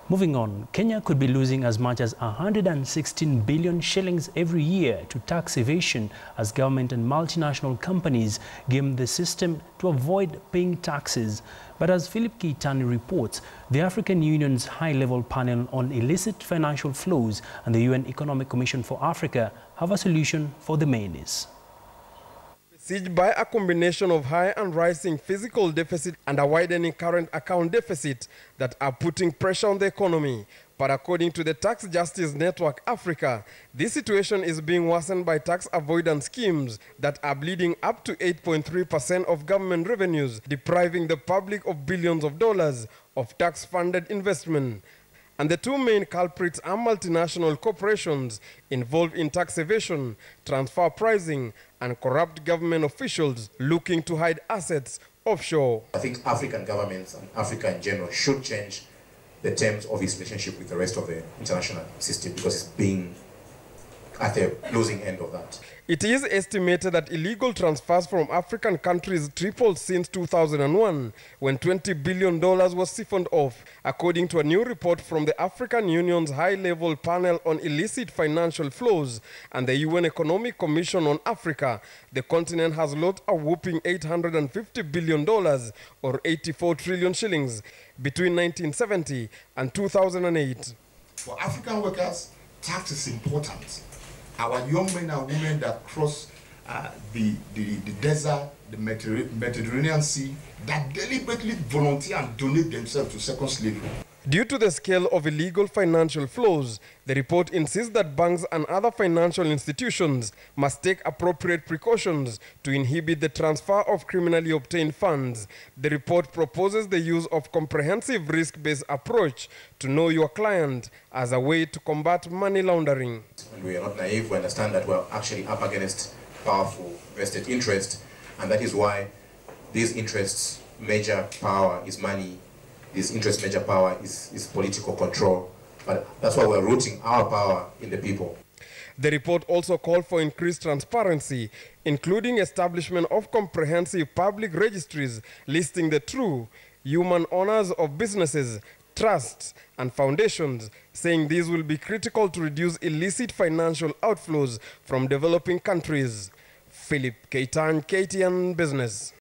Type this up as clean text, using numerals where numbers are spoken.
Moving on, Kenya could be losing as much as 116 billion shillings every year to tax evasion as government and multinational companies game the system to avoid paying taxes. But as Philip Keitani reports, the African Union's high-level panel on illicit financial flows and the UN Economic Commission for Africa have a solution for the mayonnaise. Besieged by a combination of high and rising fiscal deficit and a widening current account deficit that are putting pressure on the economy. But according to the Tax Justice Network Africa, this situation is being worsened by tax avoidance schemes that are bleeding up to 8.3% of government revenues, depriving the public of billions of dollars of tax-funded investment. And the two main culprits are multinational corporations involved in tax evasion, transfer pricing, and corrupt government officials looking to hide assets offshore. I think African governments and Africa in general should change the terms of its relationship with the rest of the international system because it's being at the losing end of that. It is estimated that illegal transfers from African countries tripled since 2001, when $20 billion was siphoned off, according to a new report from the African Union's high-level panel on illicit financial flows and the UN Economic Commission on Africa. The continent has lost a whopping $850 billion, or 84 trillion shillings, between 1970 and 2008. For African workers, tax is important. Our young men and women that cross the desert, the Mediterranean Sea, that deliberately volunteer and donate themselves to second slavery. Due to the scale of illegal financial flows, the report insists that banks and other financial institutions must take appropriate precautions to inhibit the transfer of criminally obtained funds. The report proposes the use of comprehensive risk-based approach to know your client as a way to combat money laundering. And we are not naive. We understand that we're actually up against powerful vested interests, and that is why these interests' major power is money. This interest major power is political control, but that's why we're rooting our power in the people. The report also called for increased transparency, including establishment of comprehensive public registries listing the true human owners of businesses, trusts, and foundations, saying these will be critical to reduce illicit financial outflows from developing countries. Philip Keitani, KTN Business.